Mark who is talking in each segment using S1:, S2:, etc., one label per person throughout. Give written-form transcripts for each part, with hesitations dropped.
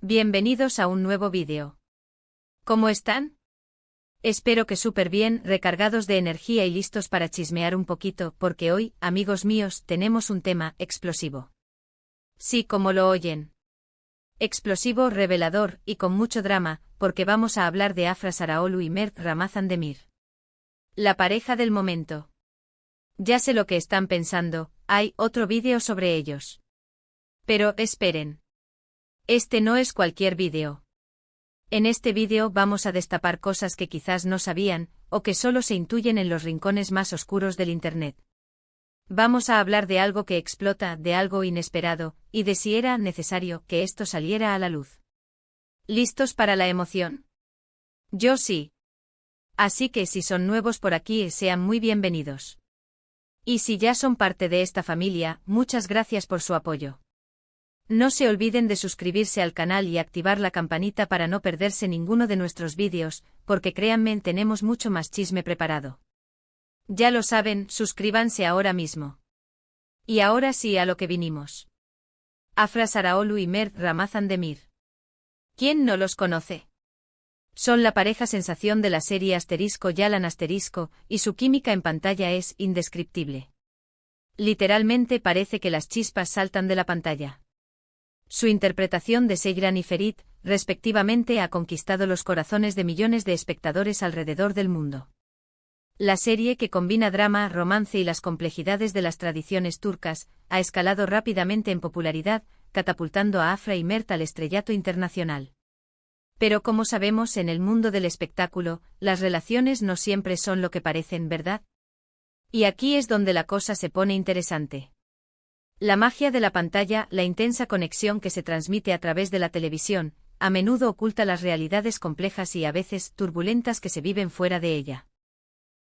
S1: Bienvenidos a un nuevo vídeo. ¿Cómo están? Espero que súper bien, recargados de energía y listos para chismear un poquito, porque hoy, amigos míos, tenemos un tema explosivo. Sí, como lo oyen. Explosivo, revelador, y con mucho drama, porque vamos a hablar de Afra Saraalu y Mert Ramazan Demir. La pareja del momento. Ya sé lo que están pensando, hay otro vídeo sobre ellos. Pero, esperen. Este no es cualquier vídeo. En este vídeo vamos a destapar cosas que quizás no sabían, o que solo se intuyen en los rincones más oscuros del Internet. Vamos a hablar de algo que explota, de algo inesperado, y de si era necesario que esto saliera a la luz. ¿Listos para la emoción? Yo sí. Así que si son nuevos por aquí, sean muy bienvenidos. Y si ya son parte de esta familia, muchas gracias por su apoyo. No se olviden de suscribirse al canal y activar la campanita para no perderse ninguno de nuestros vídeos, porque créanme, tenemos mucho más chisme preparado. Ya lo saben, suscríbanse ahora mismo. Y ahora sí a lo que vinimos. Afra Saraalu y Mert Ramazan Demir. ¿Quién no los conoce? Son la pareja sensación de la serie Yalan y su química en pantalla es indescriptible. Literalmente parece que las chispas saltan de la pantalla. Su interpretación de Seyran y Ferit, respectivamente, ha conquistado los corazones de millones de espectadores alrededor del mundo. La serie, que combina drama, romance y las complejidades de las tradiciones turcas, ha escalado rápidamente en popularidad, catapultando a Afra y Mert al estrellato internacional. Pero como sabemos, en el mundo del espectáculo, las relaciones no siempre son lo que parecen, ¿verdad? Y aquí es donde la cosa se pone interesante. La magia de la pantalla, la intensa conexión que se transmite a través de la televisión, a menudo oculta las realidades complejas y a veces turbulentas que se viven fuera de ella.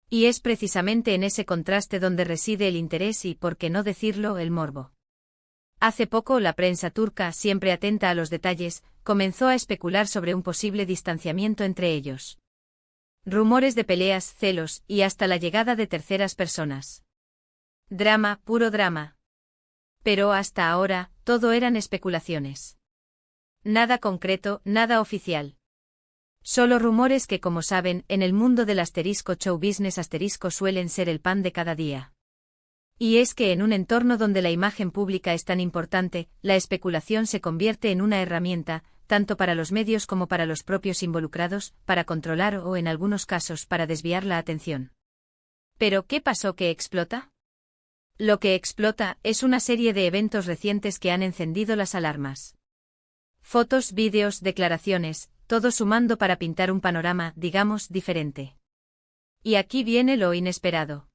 S1: Y es precisamente en ese contraste donde reside el interés y, por qué no decirlo, el morbo. Hace poco la prensa turca, siempre atenta a los detalles, comenzó a especular sobre un posible distanciamiento entre ellos. Rumores de peleas, celos, y hasta la llegada de terceras personas. Drama, puro drama. Pero hasta ahora, todo eran especulaciones. Nada concreto, nada oficial. Solo rumores que, como saben, en el mundo del show business suelen ser el pan de cada día. Y es que en un entorno donde la imagen pública es tan importante, la especulación se convierte en una herramienta, tanto para los medios como para los propios involucrados, para controlar o, en algunos casos, para desviar la atención. ¿Pero qué pasó que explota? Lo que explota es una serie de eventos recientes que han encendido las alarmas. Fotos, vídeos, declaraciones, todo sumando para pintar un panorama, digamos, diferente. Y aquí viene lo inesperado.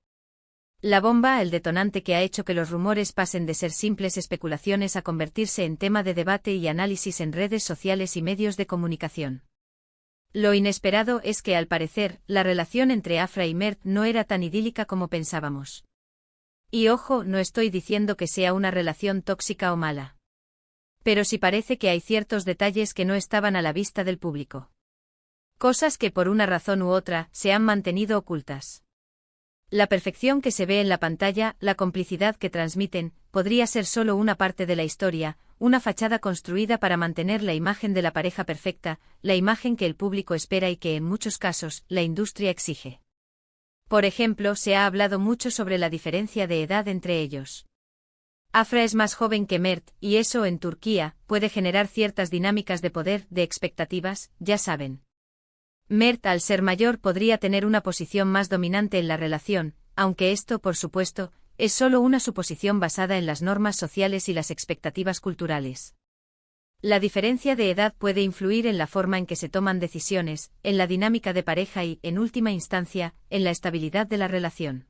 S1: La bomba, el detonante que ha hecho que los rumores pasen de ser simples especulaciones a convertirse en tema de debate y análisis en redes sociales y medios de comunicación. Lo inesperado es que, al parecer, la relación entre Afra y Mert no era tan idílica como pensábamos. Y ojo, no estoy diciendo que sea una relación tóxica o mala. Pero sí parece que hay ciertos detalles que no estaban a la vista del público. Cosas que por una razón u otra se han mantenido ocultas. La perfección que se ve en la pantalla, la complicidad que transmiten, podría ser solo una parte de la historia, una fachada construida para mantener la imagen de la pareja perfecta, la imagen que el público espera y que en muchos casos la industria exige. Por ejemplo, se ha hablado mucho sobre la diferencia de edad entre ellos. Afra es más joven que Mert, y eso en Turquía puede generar ciertas dinámicas de poder, de expectativas, ya saben. Mert, al ser mayor, podría tener una posición más dominante en la relación, aunque esto, por supuesto, es solo una suposición basada en las normas sociales y las expectativas culturales. La diferencia de edad puede influir en la forma en que se toman decisiones, en la dinámica de pareja y, en última instancia, en la estabilidad de la relación.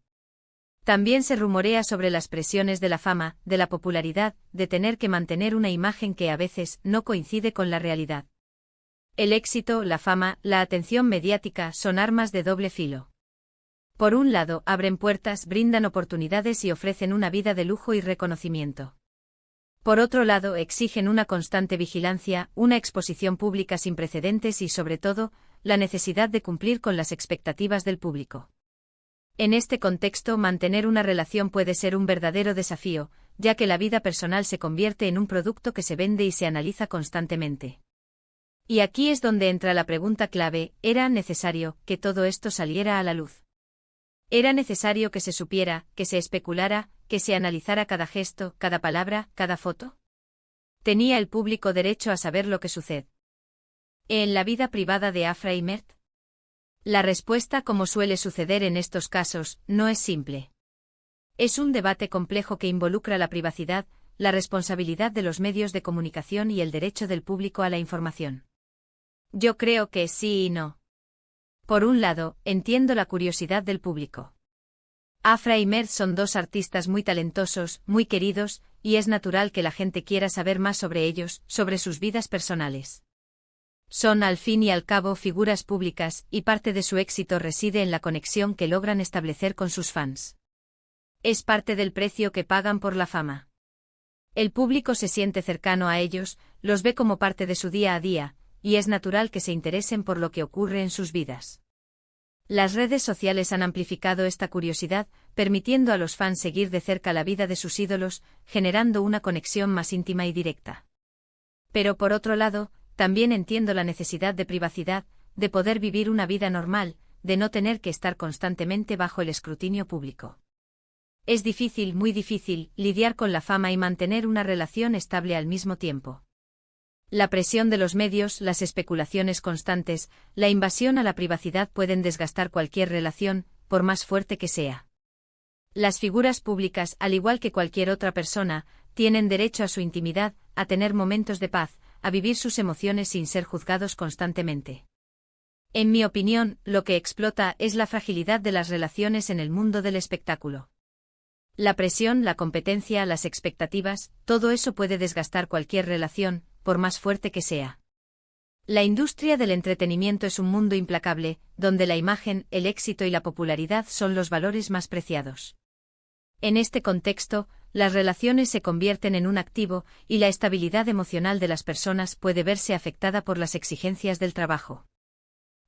S1: También se rumorea sobre las presiones de la fama, de la popularidad, de tener que mantener una imagen que a veces no coincide con la realidad. El éxito, la fama, la atención mediática son armas de doble filo. Por un lado, abren puertas, brindan oportunidades y ofrecen una vida de lujo y reconocimiento. Por otro lado, exigen una constante vigilancia, una exposición pública sin precedentes y, sobre todo, la necesidad de cumplir con las expectativas del público. En este contexto, mantener una relación puede ser un verdadero desafío, ya que la vida personal se convierte en un producto que se vende y se analiza constantemente. Y aquí es donde entra la pregunta clave: ¿era necesario que todo esto saliera a la luz? ¿Era necesario que se supiera, que se especulara, que se analizara cada gesto, cada palabra, cada foto? ¿Tenía el público derecho a saber lo que sucede en la vida privada de Afra y Mert? La respuesta, como suele suceder en estos casos, no es simple. Es un debate complejo que involucra la privacidad, la responsabilidad de los medios de comunicación y el derecho del público a la información. Yo creo que sí y no. Por un lado, entiendo la curiosidad del público. Afra y Mert son dos artistas muy talentosos, muy queridos, y es natural que la gente quiera saber más sobre ellos, sobre sus vidas personales. Son al fin y al cabo figuras públicas, y parte de su éxito reside en la conexión que logran establecer con sus fans. Es parte del precio que pagan por la fama. El público se siente cercano a ellos, los ve como parte de su día a día, y es natural que se interesen por lo que ocurre en sus vidas. Las redes sociales han amplificado esta curiosidad, permitiendo a los fans seguir de cerca la vida de sus ídolos, generando una conexión más íntima y directa. Pero por otro lado, también entiendo la necesidad de privacidad, de poder vivir una vida normal, de no tener que estar constantemente bajo el escrutinio público. Es difícil, muy difícil, lidiar con la fama y mantener una relación estable al mismo tiempo. La presión de los medios, las especulaciones constantes, la invasión a la privacidad pueden desgastar cualquier relación, por más fuerte que sea. Las figuras públicas, al igual que cualquier otra persona, tienen derecho a su intimidad, a tener momentos de paz, a vivir sus emociones sin ser juzgados constantemente. En mi opinión, lo que explota es la fragilidad de las relaciones en el mundo del espectáculo. La presión, la competencia, las expectativas, todo eso puede desgastar cualquier relación, por más fuerte que sea. La industria del entretenimiento es un mundo implacable, donde la imagen, el éxito y la popularidad son los valores más preciados. En este contexto, las relaciones se convierten en un activo, y la estabilidad emocional de las personas puede verse afectada por las exigencias del trabajo.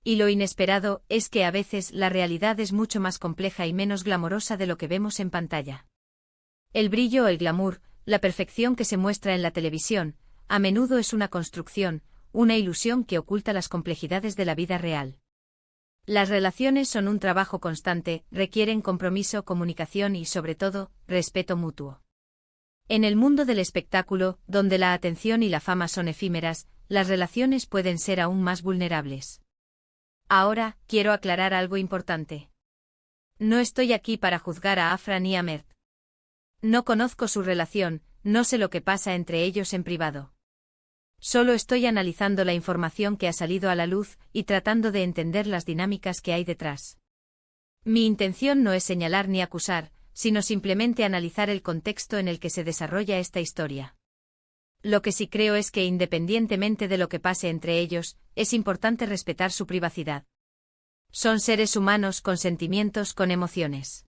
S1: Y lo inesperado es que a veces la realidad es mucho más compleja y menos glamorosa de lo que vemos en pantalla. El brillo o el glamour, la perfección que se muestra en la televisión, a menudo es una construcción, una ilusión que oculta las complejidades de la vida real. Las relaciones son un trabajo constante, requieren compromiso, comunicación y, sobre todo, respeto mutuo. En el mundo del espectáculo, donde la atención y la fama son efímeras, las relaciones pueden ser aún más vulnerables. Ahora, quiero aclarar algo importante. No estoy aquí para juzgar a Afra ni a Mert. No conozco su relación, no sé lo que pasa entre ellos en privado. Solo estoy analizando la información que ha salido a la luz y tratando de entender las dinámicas que hay detrás. Mi intención no es señalar ni acusar, sino simplemente analizar el contexto en el que se desarrolla esta historia. Lo que sí creo es que independientemente de lo que pase entre ellos, es importante respetar su privacidad. Son seres humanos con sentimientos, con emociones.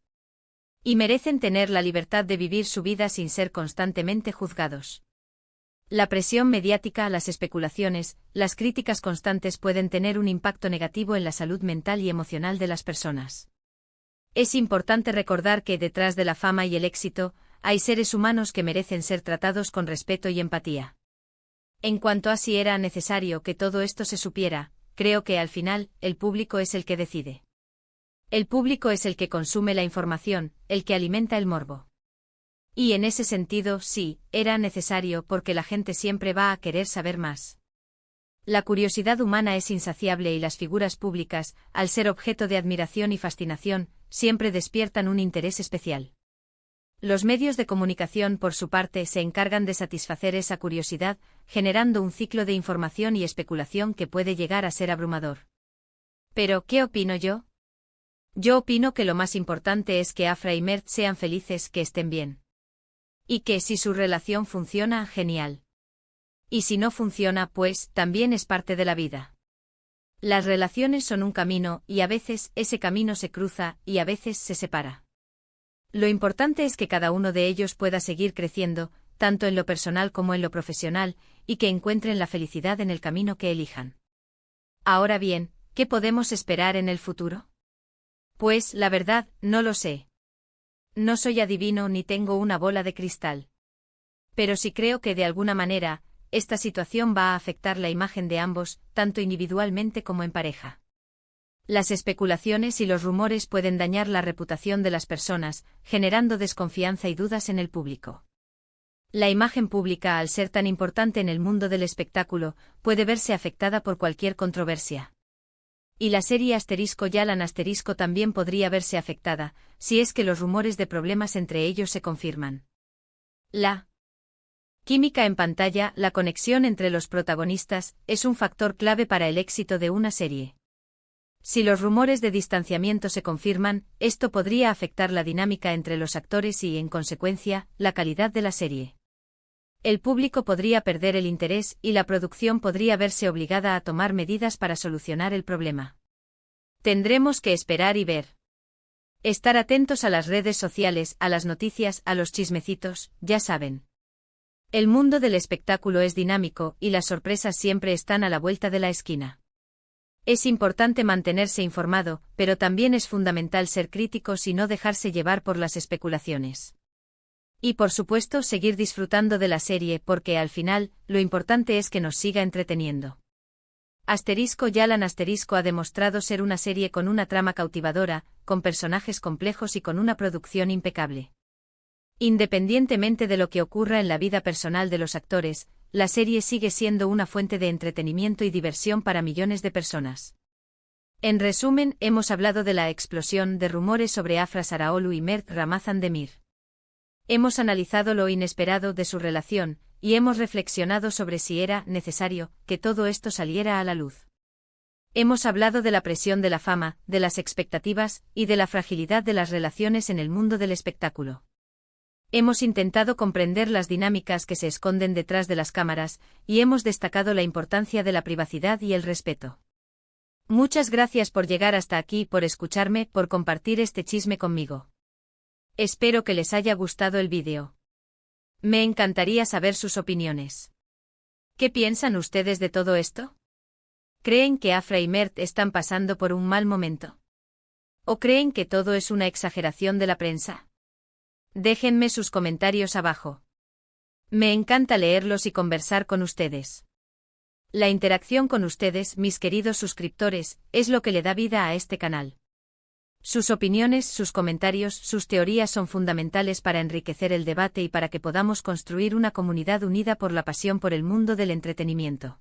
S1: Y merecen tener la libertad de vivir su vida sin ser constantemente juzgados. La presión mediática, las especulaciones, las críticas constantes pueden tener un impacto negativo en la salud mental y emocional de las personas. Es importante recordar que detrás de la fama y el éxito, hay seres humanos que merecen ser tratados con respeto y empatía. En cuanto a si era necesario que todo esto se supiera, creo que al final, el público es el que decide. El público es el que consume la información, el que alimenta el morbo. Y en ese sentido, sí, era necesario porque la gente siempre va a querer saber más. La curiosidad humana es insaciable y las figuras públicas, al ser objeto de admiración y fascinación, siempre despiertan un interés especial. Los medios de comunicación, por su parte, se encargan de satisfacer esa curiosidad, generando un ciclo de información y especulación que puede llegar a ser abrumador. Pero, ¿qué opino yo? Yo opino que lo más importante es que Afra y Mert sean felices, que estén bien. Y que si su relación funciona, genial. Y si no funciona, pues, también es parte de la vida. Las relaciones son un camino, y a veces ese camino se cruza, y a veces se separa. Lo importante es que cada uno de ellos pueda seguir creciendo, tanto en lo personal como en lo profesional, y que encuentren la felicidad en el camino que elijan. Ahora bien, ¿qué podemos esperar en el futuro? Pues, la verdad, no lo sé. No soy adivino ni tengo una bola de cristal. Pero sí creo que de alguna manera, esta situación va a afectar la imagen de ambos, tanto individualmente como en pareja. Las especulaciones y los rumores pueden dañar la reputación de las personas, generando desconfianza y dudas en el público. La imagen pública, al ser tan importante en el mundo del espectáculo, puede verse afectada por cualquier controversia. Y la serie *Yalan* también podría verse afectada, si es que los rumores de problemas entre ellos se confirman. La química en pantalla, la conexión entre los protagonistas, es un factor clave para el éxito de una serie. Si los rumores de distanciamiento se confirman, esto podría afectar la dinámica entre los actores y, en consecuencia, la calidad de la serie. El público podría perder el interés y la producción podría verse obligada a tomar medidas para solucionar el problema. Tendremos que esperar y ver. Estar atentos a las redes sociales, a las noticias, a los chismecitos, ya saben. El mundo del espectáculo es dinámico y las sorpresas siempre están a la vuelta de la esquina. Es importante mantenerse informado, pero también es fundamental ser críticos y no dejarse llevar por las especulaciones. Y por supuesto seguir disfrutando de la serie porque al final, lo importante es que nos siga entreteniendo. *Yalan* ha demostrado ser una serie con una trama cautivadora, con personajes complejos y con una producción impecable. Independientemente de lo que ocurra en la vida personal de los actores, la serie sigue siendo una fuente de entretenimiento y diversión para millones de personas. En resumen, hemos hablado de la explosión de rumores sobre Afra Saraaolu y Mert Ramazan Demir. Hemos analizado lo inesperado de su relación, y hemos reflexionado sobre si era necesario que todo esto saliera a la luz. Hemos hablado de la presión de la fama, de las expectativas, y de la fragilidad de las relaciones en el mundo del espectáculo. Hemos intentado comprender las dinámicas que se esconden detrás de las cámaras, y hemos destacado la importancia de la privacidad y el respeto. Muchas gracias por llegar hasta aquí, por escucharme, por compartir este chisme conmigo. Espero que les haya gustado el vídeo. Me encantaría saber sus opiniones. ¿Qué piensan ustedes de todo esto? ¿Creen que Afra y Mert están pasando por un mal momento? ¿O creen que todo es una exageración de la prensa? Déjenme sus comentarios abajo. Me encanta leerlos y conversar con ustedes. La interacción con ustedes, mis queridos suscriptores, es lo que le da vida a este canal. Sus opiniones, sus comentarios, sus teorías son fundamentales para enriquecer el debate y para que podamos construir una comunidad unida por la pasión por el mundo del entretenimiento.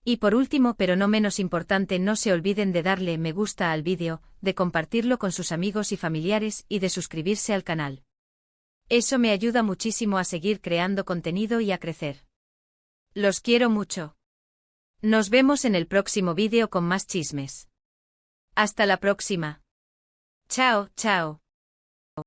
S1: Y por último, pero no menos importante, no se olviden de darle me gusta al vídeo, de compartirlo con sus amigos y familiares y de suscribirse al canal. Eso me ayuda muchísimo a seguir creando contenido y a crecer. Los quiero mucho. Nos vemos en el próximo vídeo con más chismes. Hasta la próxima. Chao, chao.